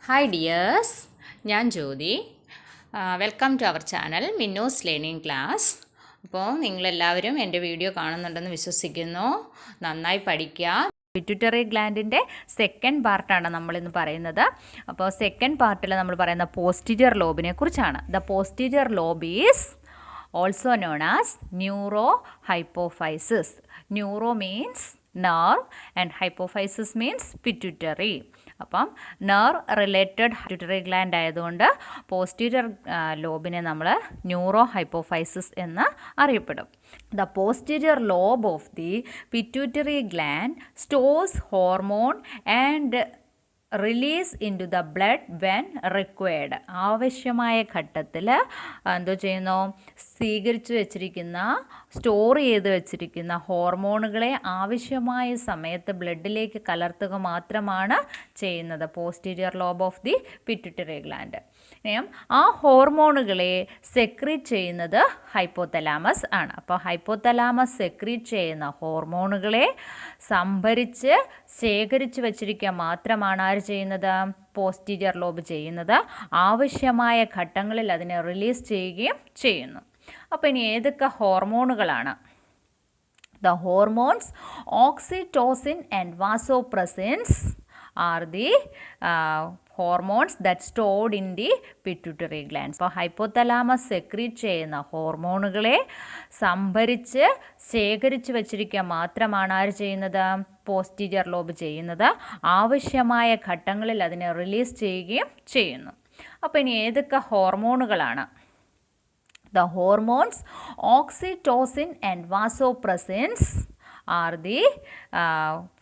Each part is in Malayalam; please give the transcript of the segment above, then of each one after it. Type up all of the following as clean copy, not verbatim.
ഹായ് ഡിയേഴ്സ്, ഞാൻ Jyothi. Welcome to our channel Minnu's learning class. അപ്പോൾ നിങ്ങളെല്ലാവരും എൻ്റെ വീഡിയോ കാണുന്നുണ്ടെന്ന് വിശ്വസിക്കുന്നു. നന്നായി പഠിക്കുക. പിറ്റ്യൂട്ടറി ഗ്ലാൻഡിൻ്റെ സെക്കൻഡ് പാർട്ടാണ് നമ്മളിന്ന് പറയുന്നത്. അപ്പോൾ സെക്കൻഡ് പാർട്ടിൽ നമ്മൾ പറയുന്ന പോസ്റ്റീരിയർ ലോബിനെ കുറിച്ചാണ്. The posterior lobe is also known as neuro hypophysis. Neuro means nerve and hypophysis means pituitary. അപ്പം നെർവ് റിലേറ്റഡ് പിറ്റ്യൂട്ടറി ഗ്ലാൻഡ് ആയതുകൊണ്ട് പോസ്റ്റീരിയർ ലോബിനെ നമ്മൾ ന്യൂറോ ഹൈപ്പോഫൈസിസ് എന്ന് അറിയപ്പെടും. The posterior lobe of the pituitary gland stores hormone and release into the blood when required. ആവശ്യമായ ഘട്ടത്തിൽ എന്തോ ചെയ്യുന്നു, സ്വീകരിച്ചു വെച്ചിരിക്കുന്ന സ്റ്റോർ ചെയ്ത് വെച്ചിരിക്കുന്ന ഹോർമോണുകളെ ആവശ്യമായ സമയത്ത് ബ്ലഡിലേക്ക് കലർത്തുക മാത്രമാണ് ചെയ്യുന്നത് posterior lobe of the pituitary gland. ആ ഹോർമോണുകളെ സെക്രീറ്റ് ചെയ്യുന്നത് ഹൈപ്പോതലാമസ് ആണ്. അപ്പോൾ ഹൈപ്പോതലാമസ് സെക്രീറ്റ് ചെയ്യുന്ന ഹോർമോണുകളെ സംഭരിച്ച് ശേഖരിച്ച് വെച്ചിരിക്കുക മാത്രമാണ് ആര് ചെയ്യുന്നത്, പോസ്റ്റീരിയർ ലോബ് ചെയ്യുന്നത്. ആവശ്യമായ ഘട്ടങ്ങളിൽ അതിനെ റിലീസ് ചെയ്യുകയും ചെയ്യുന്നു. അപ്പോൾ ഇനി ഏതൊക്കെ ഹോർമോണുകളാണ്? The hormones oxytocin and vasopressins are the hormones that stored in the pituitary glands. അപ്പോൾ ഹൈപ്പോതലാമസ് സെക്രീറ്റ് ചെയ്യുന്ന ഹോർമോണുകളെ സംഭരിച്ച് ശേഖരിച്ച് വെച്ചിരിക്കുക മാത്രമാണ് ആര് ചെയ്യുന്നത്, പോസ്റ്റീരിയർ ലോബ് ചെയ്യുന്നത്. ആവശ്യമായ ഘട്ടങ്ങളിൽ അതിനെ റിലീസ് ചെയ്യുകയും ചെയ്യുന്നു. അപ്പോൾ ഇനി ഏതൊക്കെ ഹോർമോണുകളാണ്? The hormones oxytocin and vasopressins are the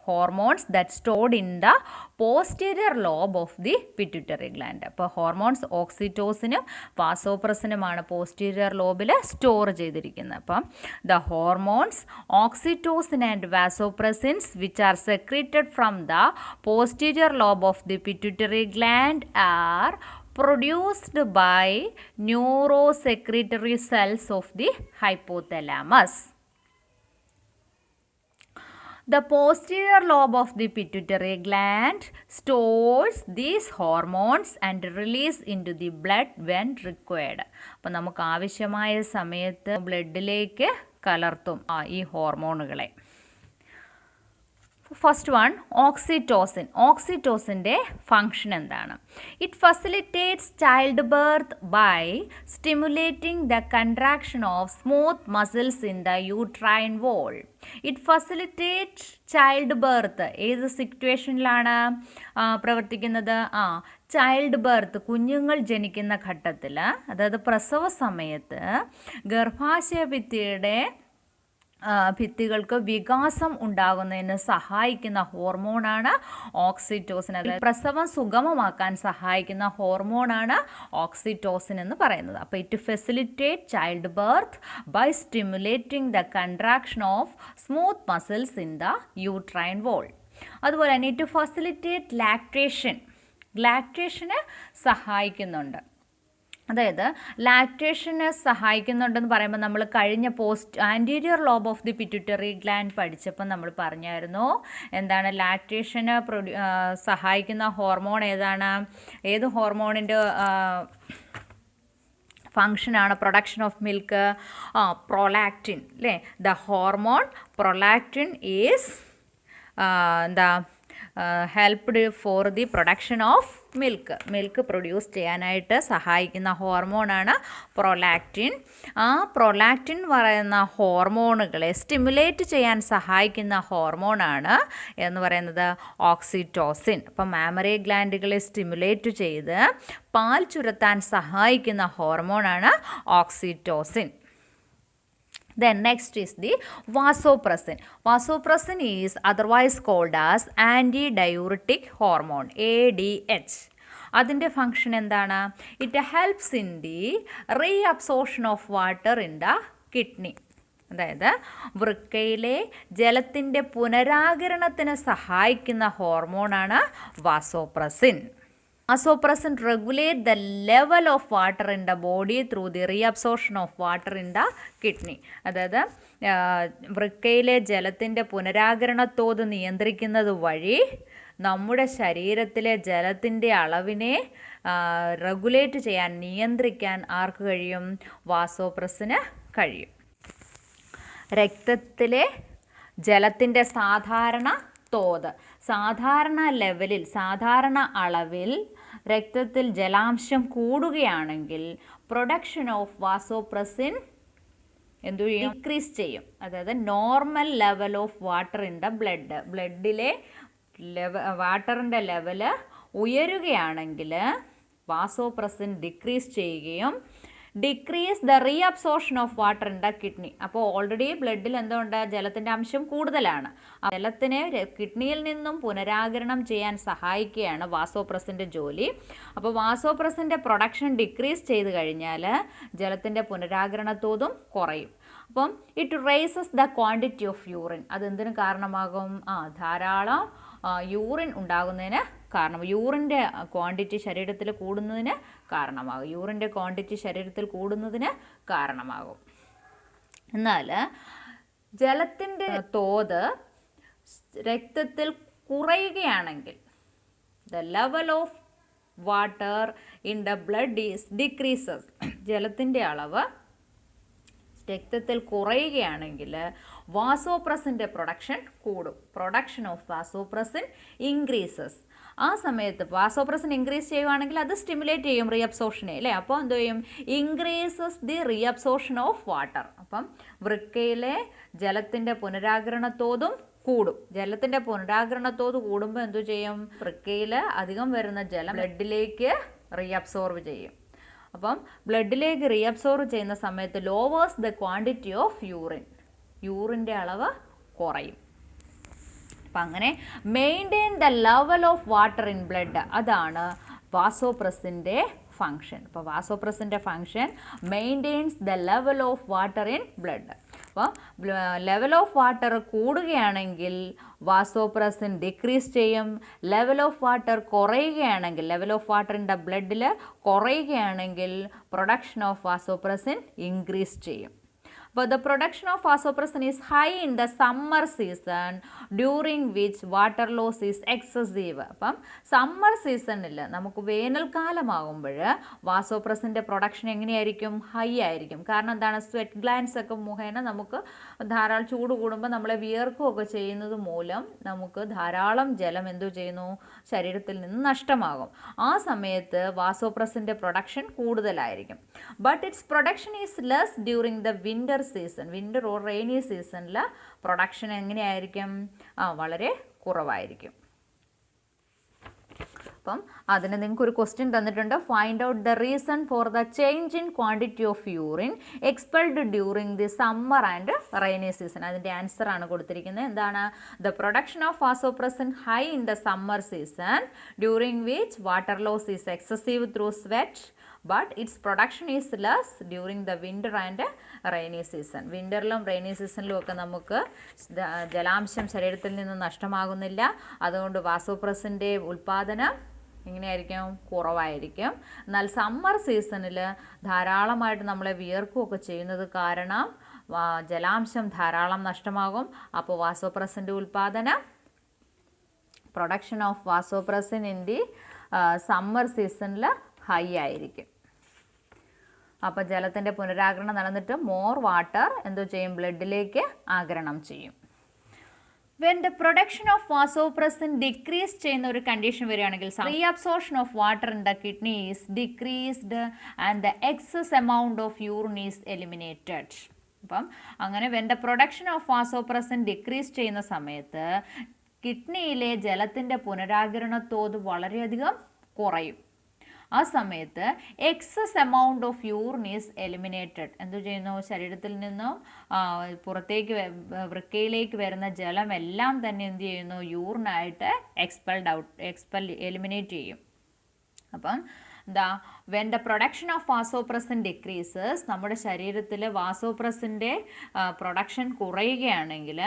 hormones that stored in the posterior lobe of the pituitary gland. അപ്പോൾ ഹോർമോൺസ് ഓക്സിറ്റോസിനും വാസോപ്രസിനുമാണ് പോസ്റ്റീരിയർ ലോബിൽ സ്റ്റോർ ചെയ്തിരിക്കുന്നത്. അപ്പം the hormones oxytocin and vasopressins which are secreted from the posterior lobe of the pituitary gland are produced by neurosecretory cells of the hypothalamus. The posterior lobe of the pituitary gland stores these hormones and release into the blood when required. അപ്പോൾ നമുക്ക് ആവശ്യമായ സമയത്ത് ബ്ലഡിലേക്ക് കലർത്തും ഈ ഹോർമോണുകളെ. First one oxytocin. ഓക്സിറ്റോസിൻ്റെ ഫങ്ഷൻ എന്താണ്? It facilitates child birth by stimulating the contraction of smooth muscles in the uterine wall. It facilitate child birth. ഏത് സിറ്റുവേഷനിലാണ് പ്രവർത്തിക്കുന്നത്? ചൈൽഡ് ബർത്ത്, കുഞ്ഞുങ്ങൾ ജനിക്കുന്ന ഘട്ടത്തിൽ, അതായത് പ്രസവ സമയത്ത് ഗർഭാശയ ഭിത്തികൾക്ക് വികാസം ഉണ്ടാകുന്നതിന് സഹായിക്കുന്ന ഹോർമോണാണ് ഓക്സിറ്റോസിൻ. അതായത് പ്രസവം സുഗമമാക്കാൻ സഹായിക്കുന്ന ഹോർമോണാണ് ഓക്സിറ്റോസിൻ എന്ന് പറയുന്നത്. അപ്പോൾ it facilitate child birth by stimulating the contraction of smooth muscles in the uterine wall. അതുപോലെ തന്നെ ഇറ്റ് ഫെസിലിറ്റേറ്റ് ലാക്ടേഷന് സഹായിക്കുന്നുണ്ട്. അതായത് ലാക്ടേഷന് സഹായിക്കുന്നുണ്ടെന്ന് പറയുമ്പോൾ നമ്മൾ കഴിഞ്ഞ anterior lobe of the pituitary gland പഠിച്ചപ്പോൾ നമ്മൾ പറഞ്ഞായിരുന്നു എന്താണ് ലാക്ടേഷന് സഹായിക്കുന്ന ഹോർമോൺ ഏതാണ്? ഏത് ഹോർമോണിൻ്റെ ഫങ്ഷനാണ് പ്രൊഡക്ഷൻ ഓഫ് മിൽക്ക്? പ്രൊലാക്റ്റിൻ അല്ലേ? The hormone prolactin is helped for the production of milk produce ചെയ്യാനായിട്ട് സഹായിക്കുന്ന ഹോർമോണാണ് പ്രൊലാക്റ്റിൻ. ആ പ്രൊലാക്റ്റിൻ പറയുന്ന ഹോർമോണുകളെ സ്റ്റിമുലേറ്റ് ചെയ്യാൻ സഹായിക്കുന്ന ഹോർമോണാണ് എന്ന് പറയുന്നത് ഓക്സിറ്റോസിൻ. അപ്പം മാമറി ഗ്ലാൻഡുകളെ സ്റ്റിമുലേറ്റ് ചെയ്ത് പാൽ ചുരത്താൻ സഹായിക്കുന്ന ഹോർമോണാണ് oxytocin. Then next is the vasopressin. Vasopressin is otherwise called as antidiuretic hormone, ADH. അതിൻ്റെ ഫങ്ഷൻ എന്താണ്? It helps in the reabsorption of water in the kidney. അതായത് വൃക്കയിലെ ജലത്തിൻ്റെ പുനരാകിരണത്തിന് സഹായിക്കുന്ന ഹോർമോണാണ് vasopressin. Vasopressin regulate the level of water in the body through the reabsorption of water in the kidney. അതായത് വൃക്കയിലെ ജലത്തിൻ്റെ പുനരാകിരണത്തോത് നിയന്ത്രിക്കുന്നത് വഴി നമ്മുടെ ശരീരത്തിലെ ജലത്തിൻ്റെ അളവിനെ റെഗുലേറ്റ് ചെയ്യാൻ, നിയന്ത്രിക്കാൻ ആർക്ക് കഴിയും? വാസോപ്രസ്സിന് കഴിയും. രക്തത്തിലെ ജലത്തിൻ്റെ സാധാരണ തോത്, സാധാരണ ലെവലിൽ, സാധാരണ അളവിൽ രക്തത്തിൽ ജലാംശം കൂടുകയാണെങ്കിൽ പ്രൊഡക്ഷൻ ഓഫ് വാസോപ്രസിൻ എന്തു ചെയ്യും? ഡിക്രീസ് ചെയ്യും. അതായത് normal level of water in the blood, ബ്ലഡിലെ വാട്ടറിൻ്റെ ലെവല് ഉയരുകയാണെങ്കിൽ വാസോപ്രസിൻ ഡിക്രീസ് ചെയ്യുകയും decrease the reabsorption of water in the kidney. അപ്പോൾ ഓൾറെഡി ബ്ലഡിൽ എന്തുകൊണ്ട്? ജലത്തിൻ്റെ അംശം കൂടുതലാണ്. ജലത്തിനെ കിഡ്നിയിൽ നിന്നും പുനരാഗിരണം ചെയ്യാൻ സഹായിക്കുകയാണ് വാസോപ്രസിൻ്റെ ജോലി. അപ്പോൾ വാസോപ്രസിൻ്റെ പ്രൊഡക്ഷൻ ഡിക്രീസ് ചെയ്ത് കഴിഞ്ഞാൽ ജലത്തിൻ്റെ പുനരാഗിരണത്തോതും കുറയും. അപ്പം it raises the quantity of urine. അതെന്തിനു കാരണമാകും? ധാരാളം യൂറിൻ ഉണ്ടാകുന്നതിന് കാരണം, യൂറിൻ്റെ ക്വാണ്ടിറ്റി ശരീരത്തിൽ കൂടുന്നതിന് കാരണമാകും. യൂറിൻ്റെ ക്വാണ്ടിറ്റി ശരീരത്തിൽ കൂടുന്നതിന് കാരണമാകും. എന്നാൽ ജലത്തിൻ്റെ തോത് രക്തത്തിൽ കുറയുകയാണെങ്കിൽ the level of water in the blood is decreases. ജലത്തിൻ്റെ അളവ് രക്തത്തിൽ കുറയുകയാണെങ്കിൽ വാസോപ്രസിൻ്റെ പ്രൊഡക്ഷൻ കൂടും. Production of vasopressin increases. ആ സമയത്ത് വാസോപ്രസിൻ ഇൻക്രീസ് ചെയ്യുവാണെങ്കിൽ അത് സ്റ്റിമുലേറ്റ് ചെയ്യും റീഅബ്സോർഷനെ, അല്ലേ? അപ്പോൾ എന്ത് ചെയ്യും? Increases the reabsorption of water. അപ്പം വൃക്കയിലെ ജലത്തിൻ്റെ പുനരാഗിരണത്തോതും കൂടും. ജലത്തിൻ്റെ പുനരാഗിരണത്തോത് കൂടുമ്പോൾ എന്തു ചെയ്യും? വൃക്കയിൽ അധികം വരുന്ന ജലം ബ്ലഡിലേക്ക് റീഅബ്സോർവ് ചെയ്യും. അപ്പം ബ്ലഡിലേക്ക് റീഅബ്സോർവ് ചെയ്യുന്ന സമയത്ത് lowers the quantity of urine, യൂറിൻ്റെ അളവ് കുറയും. അപ്പം അങ്ങനെ maintain the level of water in blood, അതാണ് വാസോപ്രസിൻ്റെ ഫങ്ഷൻ. അപ്പോൾ വാസോപ്രസിൻ്റെ function maintains the level of water in blood. അപ്പോൾ ലെവൽ ഓഫ് വാട്ടർ കൂടുകയാണെങ്കിൽ വാസോപ്രസിൻ ഡിക്രീസ് ചെയ്യും. ലെവൽ ഓഫ് വാട്ടർ കുറയുകയാണെങ്കിൽ, level of water in the ബ്ലഡിൽ കുറയുകയാണെങ്കിൽ പ്രൊഡക്ഷൻ ഓഫ് വാസോപ്രസിൻ ഇൻക്രീസ് ചെയ്യും. But the production of vasopressin is high in the summer season during which water loss is excessive. അപ്പം സമ്മർ സീസണിൽ നമുക്ക് വേനൽക്കാലമാകുമ്പോൾ വാസോപ്രസിൻ്റെ പ്രൊഡക്ഷൻ എങ്ങനെയായിരിക്കും? ഹൈ ആയിരിക്കും. കാരണം എന്താണ്? സ്വെറ്റ് ഗ്ലാൻസ് ഒക്കെ മുഖേന നമുക്ക് ധാരാളം ചൂട് കൂടുമ്പോൾ നമ്മളെ വിയർക്കുകയൊക്കെ ചെയ്യുന്നത് മൂലം നമുക്ക് ധാരാളം ജലം എന്തു ചെയ്യുന്നു? ശരീരത്തിൽ നിന്ന് നഷ്ടമാകും. ആ സമയത്ത് വാസോപ്രസിൻ്റെ പ്രൊഡക്ഷൻ കൂടുതലായിരിക്കും. But its production is less during the winter season. Winter or rainy സീസണിൽ പ്രൊഡക്ഷൻ എങ്ങനെയായിരിക്കും? വളരെ കുറവായിരിക്കും. അപ്പം അതിന് നിങ്ങൾക്ക് ഒരു ക്വസ്റ്റ്യൻ തന്നിട്ടുണ്ട്. Find out the reason for the change in quantity of urine expelled during the summer and rainy season. അതിൻ്റെ ആൻസർ ആണ് കൊടുത്തിരിക്കുന്നത്. എന്താണ്? The production of vasopressin high in the summer season during which water loss is excessive through sweat, but its production is less during the winter and rainy season. വിൻ്ററിലും റെയിനി സീസണിലും ഒക്കെ നമുക്ക് ജലാംശം ശരീരത്തിൽ നിന്ന് നഷ്ടമാകുന്നില്ല. അതുകൊണ്ട് വാസോപ്രസിൻ്റെ ഉൽപ്പാദനം എങ്ങനെയായിരിക്കും? കുറവായിരിക്കും. എന്നാൽ സമ്മർ സീസണിൽ ധാരാളമായിട്ട് നമ്മളെ വിയർക്കുകയൊക്കെ ചെയ്യുന്നത് കാരണം ജലാംശം ധാരാളം നഷ്ടമാകും. അപ്പോൾ വാസോപ്രസിൻ്റെ ഉൽപ്പാദനം, production of vasopressin in the summer സീസണിൽ ഹൈ ആയിരിക്കും. അപ്പോൾ ജലത്തിൻ്റെ പുനരാഗിരണം നടന്നിട്ട് മോർ വാട്ടർ എന്തു ചെയ്യും? ബ്ലഡിലേക്ക് ആഗിരണം ചെയ്യും. When the production of vasopressin decrease ചെയ്യുന്ന ഒരു കണ്ടീഷൻ വരികയാണെങ്കിൽ reabsorption of water in the kidney is decreased and the excess amount of urine is eliminated. അപ്പം അങ്ങനെ when the production of vasopressin decrease ചെയ്യുന്ന സമയത്ത് കിഡ്നിയിലെ ജലത്തിൻ്റെ പുനരാഗിരണത്തോത് വളരെയധികം കുറയും. ആ സമയത്ത് excess amount of urine is eliminated. എന്തു ചെയ്യുന്നു? ശരീരത്തിൽ നിന്നും പുറത്തേക്ക് വൃക്കയിലേക്ക് വരുന്ന ജലമെല്ലാം തന്നെ എന്ത് ചെയ്യുന്നു? യൂറിനായിട്ട് എലിമിനേറ്റ് ചെയ്യും. അപ്പം when the production of vasopressin decreases, നമ്മുടെ ശരീരത്തിൽ വാസോപ്രസിൻ്റെ പ്രൊഡക്ഷൻ കുറയുകയാണെങ്കിൽ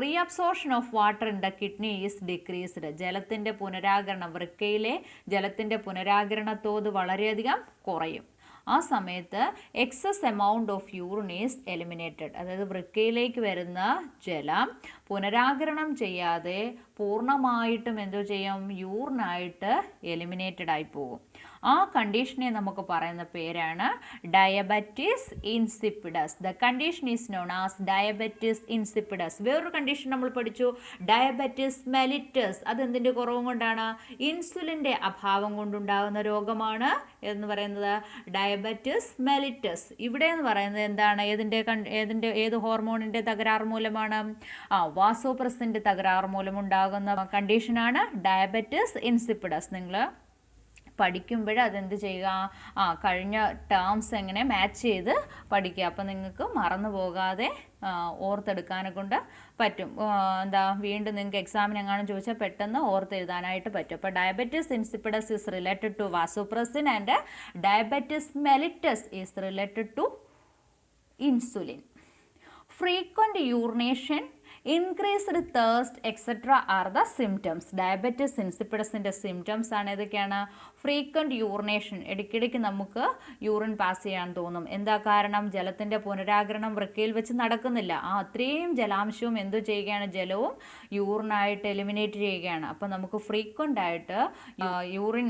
reabsorption of water in the kidney is decreased. ജലത്തിൻ്റെ പുനരാഗരണം, വൃക്കയിലെ ജലത്തിൻ്റെ പുനരാഗരണത്തോത് വളരെയധികം കുറയും. ആ സമയത്ത് excess amount of urine is eliminated. അതായത് വൃക്കയിലേക്ക് വരുന്ന ജലം പുനരാഗിരണം ചെയ്യാതെ പൂർണ്ണമായിട്ടും എന്തോ ചെയ്യും, യൂറിനായിട്ട് എലിമിനേറ്റഡ് ആയി പോകും. ആ കണ്ടീഷനെ നമുക്ക് പറയുന്ന പേരാണ് diabetes insipidus. The condition is known as diabetes insipidus. വേറൊരു കണ്ടീഷൻ നമ്മൾ പഠിച്ചു, ഡയബറ്റിസ് മെലിറ്റസ്. അതെന്തിൻ്റെ കുറവും കൊണ്ടാണ്? ഇൻസുലിൻ്റെ അഭാവം കൊണ്ടുണ്ടാകുന്ന രോഗമാണ് എന്ന് പറയുന്നത് ഡയബറ്റിസ് മെലിറ്റസ്. ഇവിടെ എന്ന് പറയുന്നത് എന്താണ്? ഏത് ഹോർമോണിൻ്റെ തകരാറ് മൂലമാണ്? വാസോപ്രസിൻ്റെ തകരാറ് മൂലമുണ്ടാകുന്ന കണ്ടീഷനാണ് ഡയബറ്റിസ് ഇൻസിപ്പിഡസ്. നിങ്ങൾ പഠിക്കുമ്പോൾ അതെന്ത് ചെയ്യുക, കഴിഞ്ഞ ടേംസ് എങ്ങനെ മാച്ച് ചെയ്ത് പഠിക്കുക. അപ്പോൾ നിങ്ങൾക്ക് മറന്നു പോകാതെ ഓർത്തെടുക്കാനെ കൊണ്ട് പറ്റും. വീണ്ടും നിങ്ങൾക്ക് എക്സാമിന് എങ്ങാനും ചോദിച്ചാൽ പെട്ടെന്ന് ഓർത്തെഴുതാനായിട്ട് പറ്റും. അപ്പോൾ diabetes insipidus is related to vasopressin and diabetes mellitus is related to insulin. Frequent urination, increased thirst etcetera are the symptoms. Diabetes ഇൻസിപ്പിഡസിൻ്റെ സിംറ്റംസ് ആണ് ഏതൊക്കെയാണ്? ഫ്രീക്വൻറ്റ് യൂറിനേഷൻ, ഇടയ്ക്കിടയ്ക്ക് നമുക്ക് യൂറിൻ പാസ് ചെയ്യാൻ തോന്നും. എന്താ കാരണം? ജലത്തിൻ്റെ പുനരാഗിരണം വൃക്കയിൽ വെച്ച് നടക്കുന്നില്ല. അത്രയും ജലാംശവും എന്തു ചെയ്യുകയാണ്? ജലവും യൂറിനായിട്ട് എലിമിനേറ്റ് ചെയ്യുകയാണ്. അപ്പോൾ നമുക്ക് ഫ്രീക്വൻ്റ് ആയിട്ട് യൂറിൻ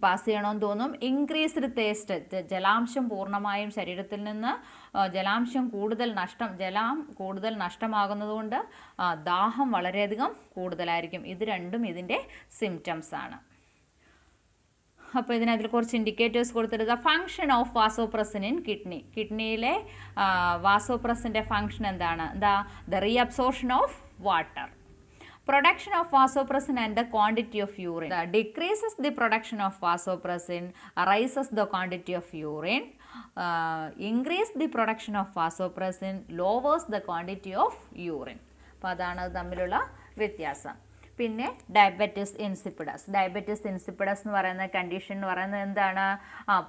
പാസ് ചെയ്യണമെന്ന് തോന്നും. ഇൻക്രീസ്ഡ് തേസ്റ്റ്, ജലാംശം പൂർണ്ണമായും ശരീരത്തിൽ നിന്ന് ജലം കൂടുതൽ നഷ്ടമാകുന്നതുകൊണ്ട് ദാഹം വളരെയധികം കൂടുതലായിരിക്കും. ഇത് രണ്ടും ഇതിൻ്റെ സിംറ്റംസ് ആണ്. അപ്പോൾ ഇതിനകത്തിൽ കുറച്ച് ഇൻഡിക്കേറ്റേഴ്സ് കൊടുത്തിട്ട് function of vasopressin in kidney. കിഡ്നിയിലെ വാസോപ്രസിൻ്റെ ഫങ്ഷൻ എന്താണ്? The reabsorption of water. Production of vasopressin and the quantity of urine. That decreases the production of vasopressin, raises the quantity of urine. Increase the production of vasopressin, lowers the quantity of urine. അപ്പോൾ അതാണ് തമ്മിലുള്ള വ്യത്യാസം. പിന്നെ ഡയബറ്റിസ് ഇൻസിപ്പിഡസ്. ഡയബറ്റിസ് ഇൻസിപ്പിഡസ് എന്ന് പറയുന്ന കണ്ടീഷൻ എന്ന് പറയുന്നത് എന്താണ്?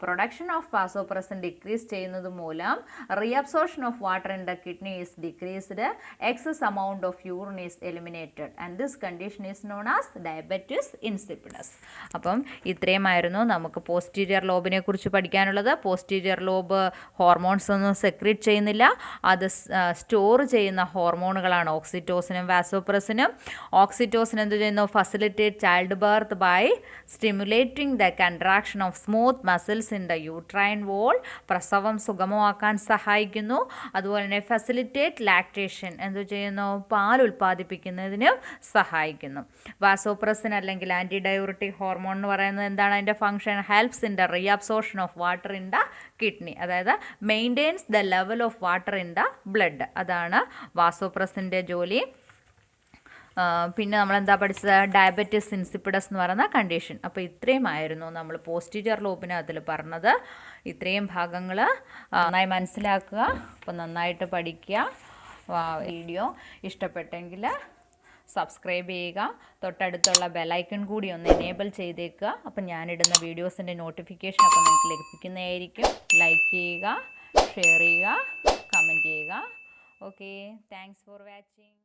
പ്രൊഡക്ഷൻ ഓഫ് വാസോപ്രസിൻ ഡിക്രീസ് ചെയ്യുന്നത് മൂലം reabsorption of water in the kidney is decreased, excess amount of urine is eliminated and this condition is known as diabetes insipidus. അപ്പം ഇത്രയുമായിരുന്നു നമുക്ക് പോസ്റ്റീരിയർ ലോബിനെ കുറിച്ച് പഠിക്കാനുള്ളത്. പോസ്റ്റീരിയർ ലോബ് ഹോർമോൺസ് ഒന്നും സെക്രീറ്റ് ചെയ്യുന്നില്ല. അത് സ്റ്റോർ ചെയ്യുന്ന ഹോർമോണുകളാണ് ഓക്സിറ്റോസിനും വാസോപ്രസിനും. ഓക്സിറ്റോസിൻ എന്ത് ചെയ്യുന്നു? Facilitate child birth by stimulating the contraction of smooth muscles in the uterine wall. പ്രസവം സുഗമമാക്കാൻ സഹായിക്കുന്നു. അതുപോലെ തന്നെ ഫെസിലിറ്റേറ്റ് ലാക്ടേഷൻ, എന്ത് ചെയ്യുന്നു? പാൽ ഉൽപ്പാദിപ്പിക്കുന്നതിന് സഹായിക്കുന്നു. വാസോപ്രസിൻ അല്ലെങ്കിൽ ആൻറ്റി ഡയൂറിറ്റിക് ഹോർമോൺ എന്ന് പറയുന്നത് എന്താണ്? അതിൻ്റെ function helps in the reabsorption of water in the kidney. അതായത് maintains the level of water in the blood. അതാണ് വാസോപ്രസിൻ്റെ ജോലി. പിന്നെ നമ്മളെന്താ പഠിച്ചത്? ഡയബറ്റിസ് ഇൻസിപ്പിഡസ് എന്ന് പറയുന്ന കണ്ടീഷൻ. അപ്പോൾ ഇത്രയുമായിരുന്നു നമ്മൾ പോസ്റ്റീരിയർ ലോബിനകത്തിൽ പറഞ്ഞത്. ഇത്രയും ഭാഗങ്ങൾ നന്നായി മനസ്സിലാക്കുക. അപ്പോൾ നന്നായിട്ട് പഠിക്കുക. വീഡിയോ ഇഷ്ടപ്പെട്ടെങ്കിൽ സബ്സ്ക്രൈബ് ചെയ്യുക. തൊട്ടടുത്തുള്ള ബെലൈക്കൺ കൂടി ഒന്ന് എനേബിൾ ചെയ്തേക്കുക. അപ്പം ഞാനിടുന്ന വീഡിയോസിൻ്റെ നോട്ടിഫിക്കേഷൻ അപ്പോൾ നിങ്ങൾക്ക് ലഭിക്കുന്നതായിരിക്കും. ലൈക്ക് ചെയ്യുക, ഷെയർ ചെയ്യുക, കമൻറ്റ് ചെയ്യുക. Okay, thanks for watching.